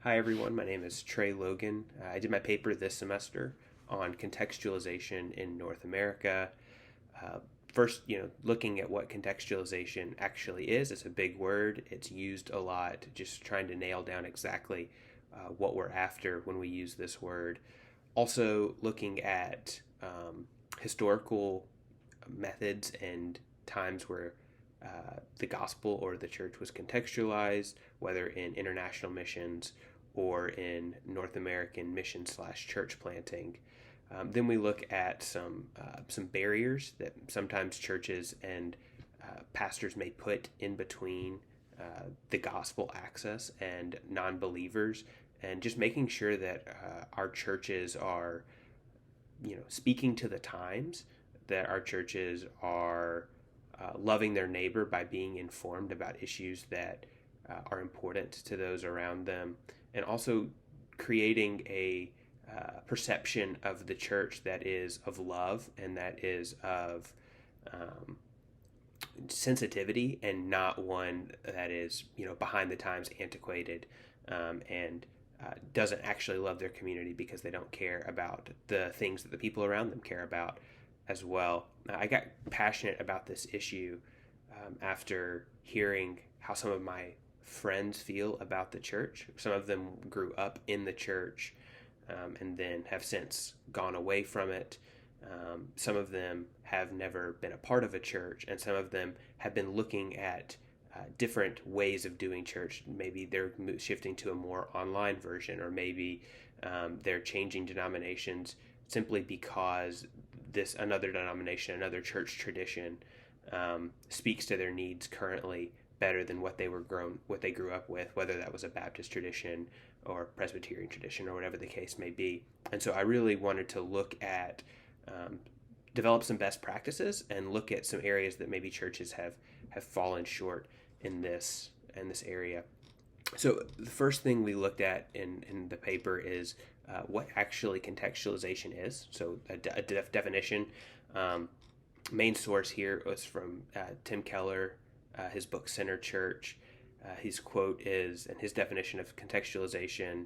Hi everyone, my name is Trey Logan. I did my paper this semester on contextualization in North America. Uh, First, looking at what contextualization actually is. It's a big word. It's used a lot. Just trying to nail down exactly what we're after when we use this word. Also, looking at historical methods and times where the gospel or the church was contextualized, whether in international missions or in North American mission slash church planting. Then we look at some barriers that sometimes churches and pastors may put in between the gospel access and non-believers, and just making sure that our churches are, speaking to the times, that our churches are loving their neighbor by being informed about issues that are important to those around them, and also creating a perception of the church that is of love and that is of um, sensitivity, and not one that is behind the times, antiquated, and doesn't actually love their community because they don't care about the things that the people around them care about as well. I got passionate about this issue after hearing how some of my friends feel about the church. Some of them grew up in the church and then have since gone away from it. Some of them have never been a part of a church, and some of them have been looking at different ways of doing church. Maybe they're shifting to a more online version, or maybe they're changing denominations simply because this another denomination, another church tradition, speaks to their needs currently better than what they grew up with, whether that was a Baptist tradition or Presbyterian tradition or whatever the case may be. And so I really wanted to look at develop some best practices and look at some areas that maybe churches have fallen short in this area. So the first thing we looked at in the paper is what actually contextualization is. So a definition. Main source here was from Tim Keller, his book Center Church. His quote is, and his definition of contextualization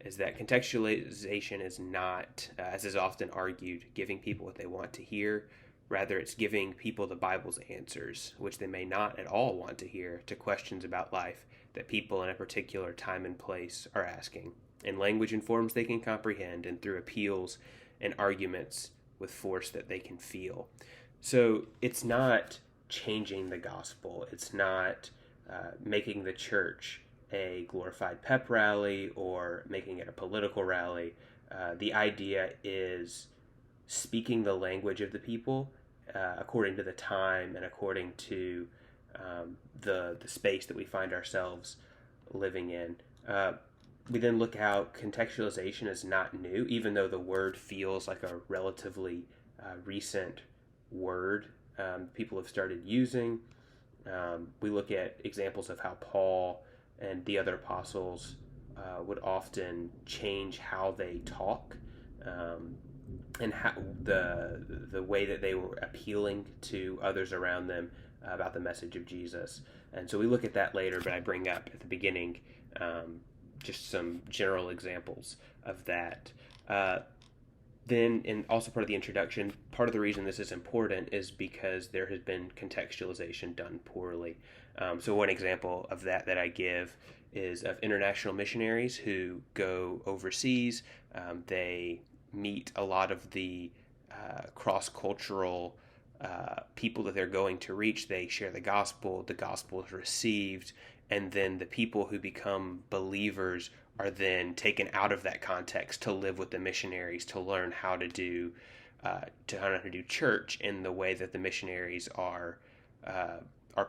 is that contextualization is not, as is often argued, giving people what they want to hear. Rather, it's giving people the Bible's answers, which they may not at all want to hear, to questions about life that people in a particular time and place are asking, in language and forms they can comprehend, and through appeals and arguments with force that they can feel. So it's not changing the gospel. It's not making the church a glorified pep rally or making it a political rally. The idea is speaking the language of the people according to the time and according to the space that we find ourselves living in. We then look how contextualization is not new, even though the word feels like a relatively recent word people have started using. We look at examples of how Paul and the other apostles would often change how they talk, and how the way that they were appealing to others around them about the message of Jesus. And so we look at that later, but I bring up at the beginning just some general examples of that. Then, and also part of the introduction, part of the reason this is important is because there has been contextualization done poorly. So one example of that I give is of international missionaries who go overseas. They meet a lot of the cross-cultural people that they're going to reach. They share the gospel is received, and then the people who become believers are then taken out of that context to live with the missionaries, to learn how to do church in the way that the missionaries are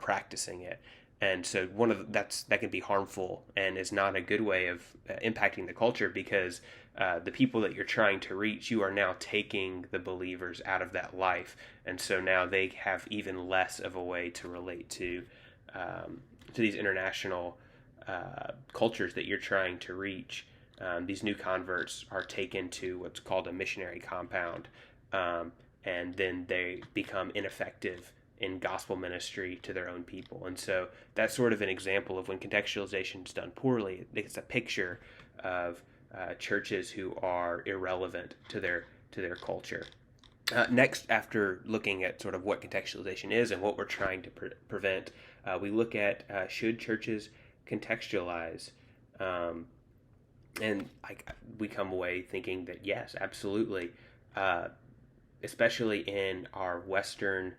practicing it. And so that can be harmful and is not a good way of impacting the culture, because the people that you're trying to reach, you are now taking the believers out of that life, and so now they have even less of a way to relate to these international cultures that you're trying to reach. These new converts are taken to what's called a missionary compound, and then they become ineffective in gospel ministry to their own people. And so that's sort of an example of when contextualization is done poorly. It's a picture of churches who are irrelevant to their culture. Next, after looking at sort of what contextualization is and what we're trying to prevent, we look at should churches contextualize? And we come away thinking that yes, absolutely, especially in our Western,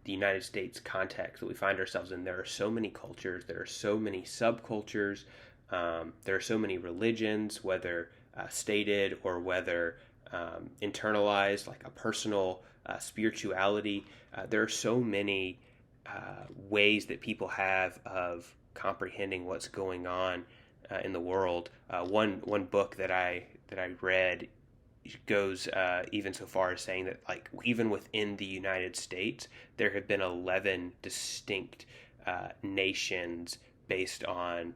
the United States context that we find ourselves in. There are so many cultures, there are so many subcultures, there are so many religions, whether stated or whether internalized, like a personal spirituality. There are so many ways that people have of comprehending what's going on in the world. One book that I read goes even so far as saying that, like, even within the United States, there have been 11 distinct nations based on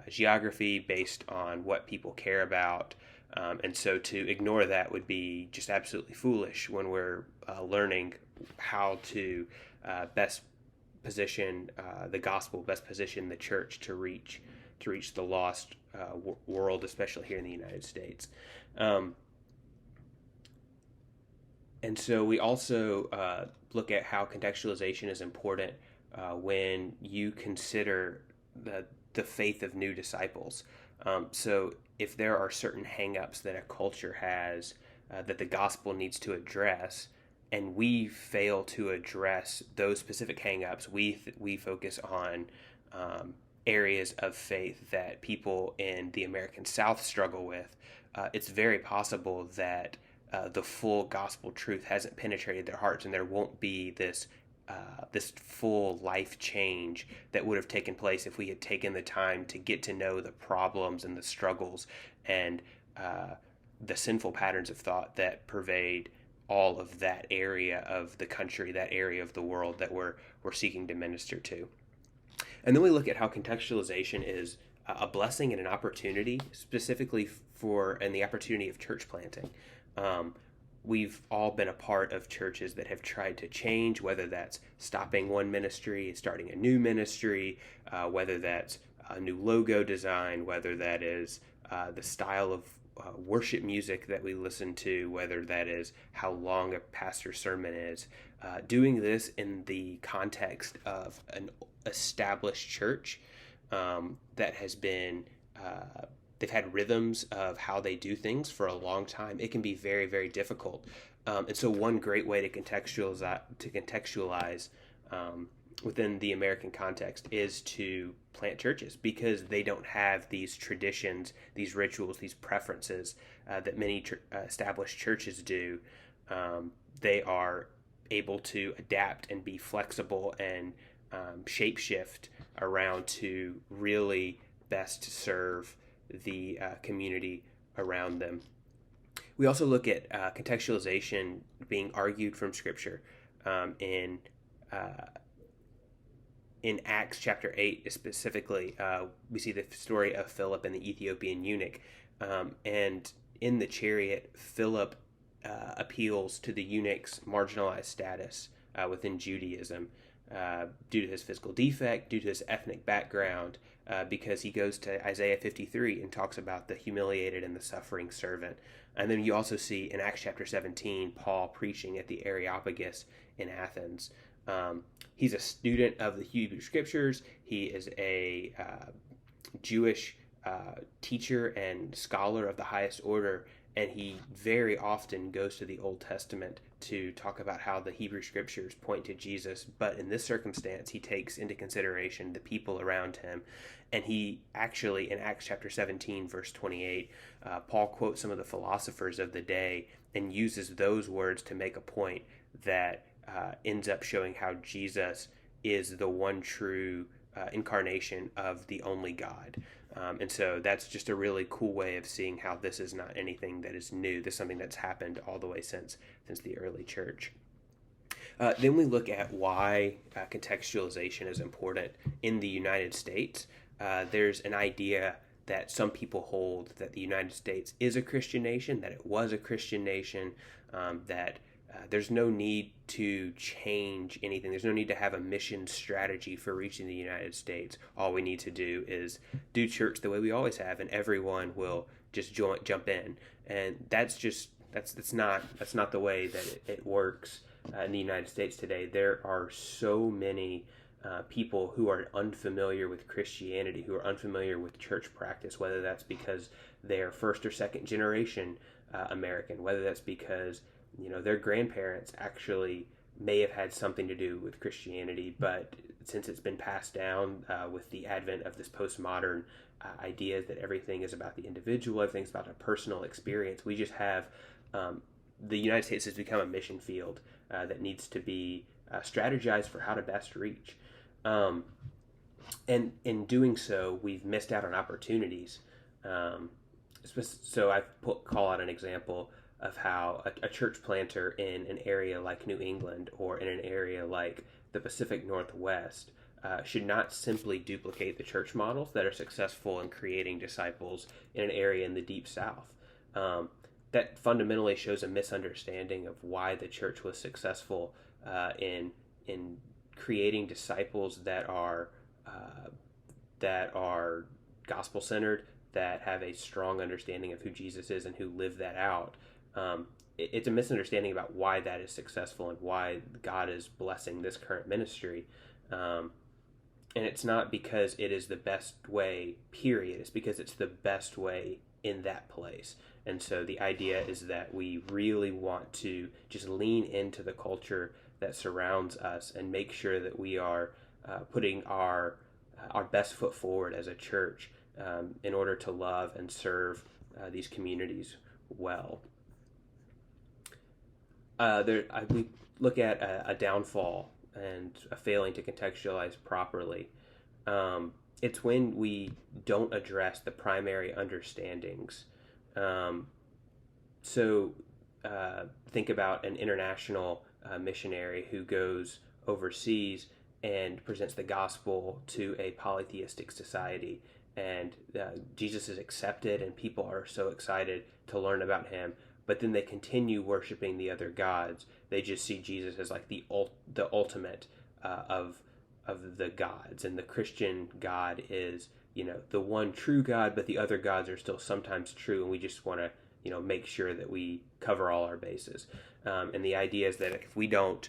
geography, based on what people care about. And so to ignore that would be just absolutely foolish when we're learning how to best position the gospel, best position the church to reach the lost world, especially here in the United States. And so we also look at how contextualization is important when you consider the faith of new disciples. So if there are certain hang-ups that a culture has that the gospel needs to address, and we fail to address those specific hang-ups, we focus on areas of faith that people in the American South struggle with, it's very possible that the full gospel truth hasn't penetrated their hearts, and there won't be this full life change that would have taken place if we had taken the time to get to know the problems and the struggles and the sinful patterns of thought that pervade all of that area of the country, that area of the world that we're seeking to minister to. And then we look at how contextualization is a blessing and an opportunity, specifically and the opportunity of church planting. We've all been a part of churches that have tried to change, whether that's stopping one ministry, starting a new ministry, whether that's a new logo design, whether that is the style of worship music that we listen to, whether that is how long a pastor's sermon is. Doing this in the context of an established church that has been they've had rhythms of how they do things for a long time. It can be very, very difficult. And so one great way to contextualize within the American context is to plant churches, because they don't have these traditions, these rituals, these preferences that many established churches do. They are able to adapt and be flexible and shapeshift around to really best serve the community around them. We also look at contextualization being argued from Scripture. In Acts chapter 8 specifically, we see the story of Philip and the Ethiopian eunuch. And in the chariot, Philip appeals to the eunuch's marginalized status within Judaism due to his physical defect, due to his ethnic background, because he goes to Isaiah 53 and talks about the humiliated and the suffering servant. And then you also see in Acts chapter 17, Paul preaching at the Areopagus in Athens. He's a student of the Hebrew Scriptures. He is a Jewish teacher and scholar of the highest order, and he very often goes to the Old Testament to talk about how the Hebrew Scriptures point to Jesus. But in this circumstance, he takes into consideration the people around him. And he actually, in Acts chapter 17, verse 28, Paul quotes some of the philosophers of the day and uses those words to make a point that ends up showing how Jesus is the one true incarnation of the only God. And so that's just a really cool way of seeing how this is not anything that is new. This is something that's happened all the way since the early church. Then we look at why contextualization is important in the United States. There's an idea that some people hold that the United States is a Christian nation, that it was a Christian nation, that There's no need to change anything. There's no need to have a mission strategy for reaching the United States. All we need to do is do church the way we always have, and everyone will just jump in. And that's not the way that it works in the United States today. There are so many people who are unfamiliar with Christianity, who are unfamiliar with church practice, whether that's because they're first or second generation American, whether that's because their grandparents actually may have had something to do with Christianity, but since it's been passed down with the advent of this postmodern idea that everything is about the individual, everything's about a personal experience, we just have the United States has become a mission field that needs to be strategized for how to best reach. And in doing so, we've missed out on opportunities. So I call out an example of how a church planter in an area like New England or in an area like the Pacific Northwest should not simply duplicate the church models that are successful in creating disciples in an area in the Deep South. That fundamentally shows a misunderstanding of why the church was successful in creating disciples that are gospel centered, that have a strong understanding of who Jesus is and who live that out. It's a misunderstanding about why that is successful and why God is blessing this current ministry. And it's not because it is the best way, period. It's because it's the best way in that place. And so the idea is that we really want to just lean into the culture that surrounds us and make sure that we are putting our best foot forward as a church in order to love and serve these communities well. We look at a downfall and a failing to contextualize properly. It's when we don't address the primary understandings. So think about an international missionary who goes overseas and presents the gospel to a polytheistic society, and Jesus is accepted and people are so excited to learn about him, but then they continue worshiping the other gods. They just see Jesus as like the ultimate of the gods, and the Christian God is the one true God, but the other gods are still sometimes true, and we just want to make sure that we cover all our bases. And the idea is that if we don't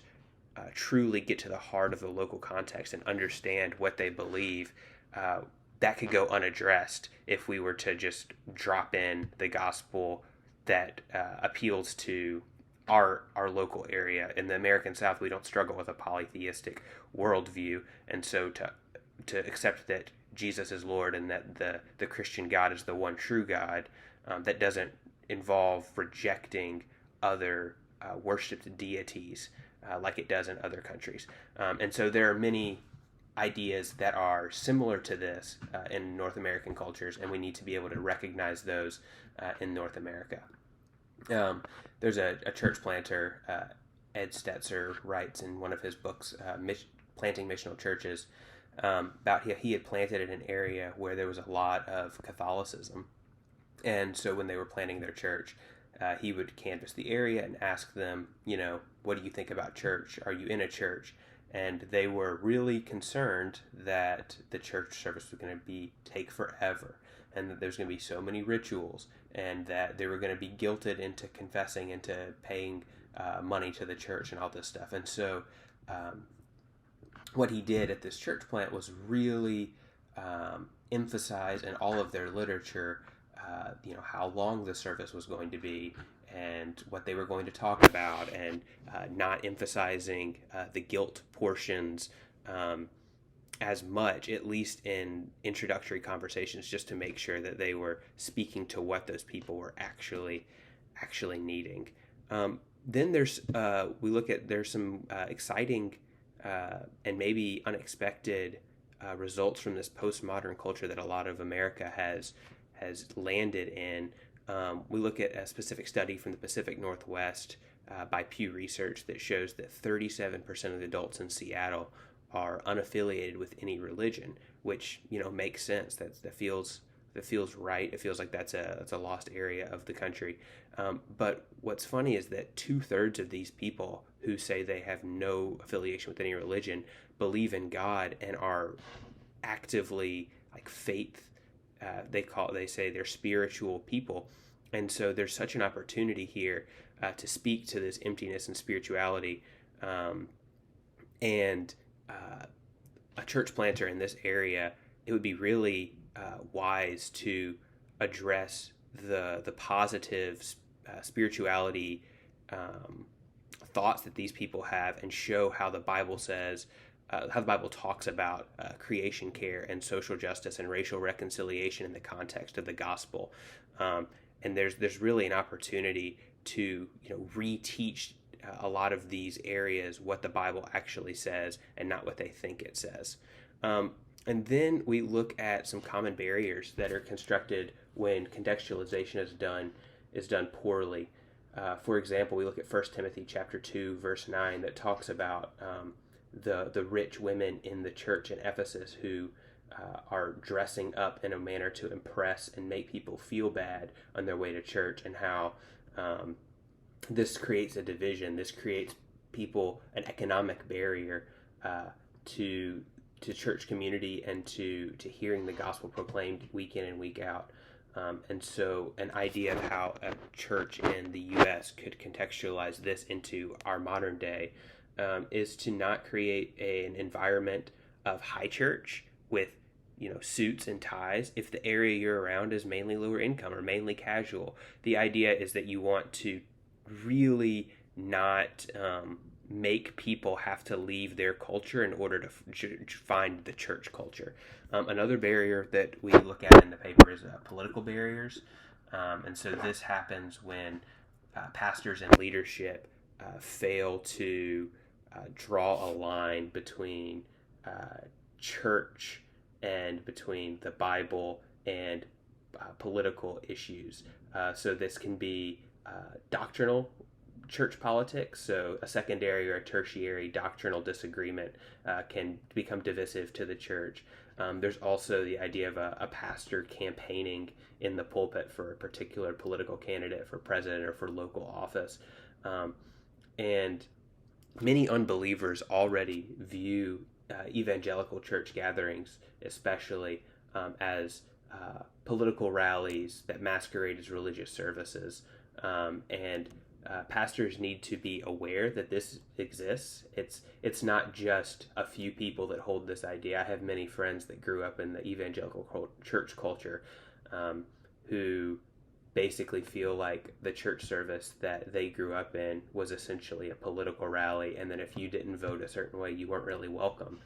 truly get to the heart of the local context and understand what they believe, that could go unaddressed if we were to just drop in the gospel that appeals to our local area. In the American South, we don't struggle with a polytheistic worldview, and so to accept that Jesus is Lord and that the Christian God is the one true God, that doesn't involve rejecting other worshipped deities like it does in other countries. And so there are many ideas that are similar to this in North American cultures, and we need to be able to recognize those in North America. There's a church planter, Ed Stetzer, writes in one of his books, Planting Missional Churches, about he had planted in an area where there was a lot of Catholicism. And so when they were planning their church, he would canvass the area and ask them, what do you think about church? Are you in a church? And they were really concerned that the church service was going to take forever, and that there's going to be so many rituals, and that they were going to be guilted into confessing, into paying money to the church and all this stuff. And so what he did at this church plant was really emphasize in all of their literature how long the service was going to be and what they were going to talk about, and not emphasizing the guilt portions as much, at least in introductory conversations, just to make sure that they were speaking to what those people were actually needing. Then there's some exciting and maybe unexpected results from this postmodern culture that a lot of America has landed in. We look at a specific study from the Pacific Northwest by Pew Research that shows that 37% of the adults in Seattle are unaffiliated with any religion, which makes sense. That feels that feels right. It feels like that's a lost area of the country. But what's funny is that 2/3 of these people who say they have no affiliation with any religion believe in God and are actively like faith. They say they're spiritual people, and so there's such an opportunity here to speak to this emptiness and spirituality, and a church planter in this area, it would be really wise to address the positive spirituality thoughts that these people have, and show how the Bible says, how the Bible talks about creation care and social justice and racial reconciliation in the context of the gospel. And there's really an opportunity to reteach a lot of these areas what the Bible actually says and not what they think it says. And then we look at some common barriers that are constructed when contextualization is done poorly. For example, we look at 1 Timothy chapter 2, verse 9, that talks about the rich women in the church in Ephesus who are dressing up in a manner to impress and make people feel bad on their way to church, and how this creates a division. This creates an economic barrier to church community and to hearing the gospel proclaimed week in and week out. And so an idea of how a church in the U.S. could contextualize this into our modern day is to not create an environment of high church with suits and ties if the area you're around is mainly lower income or mainly casual. The idea is that you want to really not make people have to leave their culture in order to find the church culture. Another barrier that we look at in the paper is political barriers. And so this happens when pastors and leadership fail to draw a line between church and between the Bible and political issues. So this can be doctrinal church politics. So a secondary or a tertiary doctrinal disagreement can become divisive to the church. There's also the idea of a pastor campaigning in the pulpit for a particular political candidate for president or for local office. And many unbelievers already view evangelical church gatherings, especially, as political rallies that masquerade as religious services. And pastors need to be aware that this exists. It's not just a few people that hold this idea. I have many friends that grew up in the evangelical church culture who basically feel like the church service that they grew up in was essentially a political rally, and then if you didn't vote a certain way, you weren't really welcome.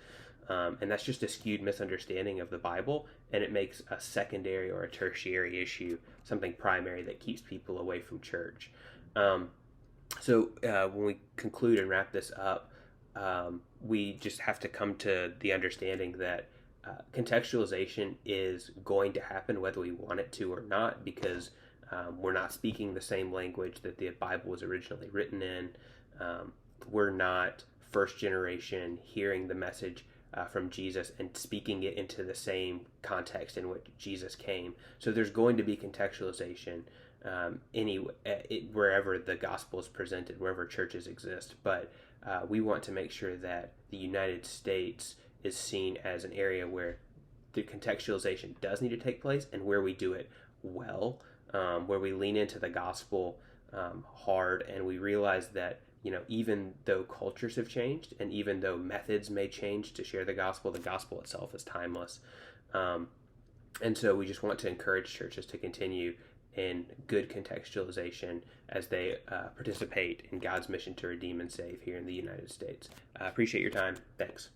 And that's just a skewed misunderstanding of the Bible, and it makes a secondary or a tertiary issue something primary that keeps people away from church. So when we conclude and wrap this up, we just have to come to the understanding that contextualization is going to happen whether we want it to or not, because we're not speaking the same language that the Bible was originally written in. We're not first generation hearing the message from Jesus and speaking it into the same context in which Jesus came. So there's going to be contextualization wherever the gospel is presented, wherever churches exist. But we want to make sure that the United States is seen as an area where the contextualization does need to take place, and where we do it well, where we lean into the gospel hard, and we realize that even though cultures have changed, and even though methods may change to share the gospel itself is timeless. And so we just want to encourage churches to continue in good contextualization as they participate in God's mission to redeem and save here in the United States. Appreciate your time. Thanks.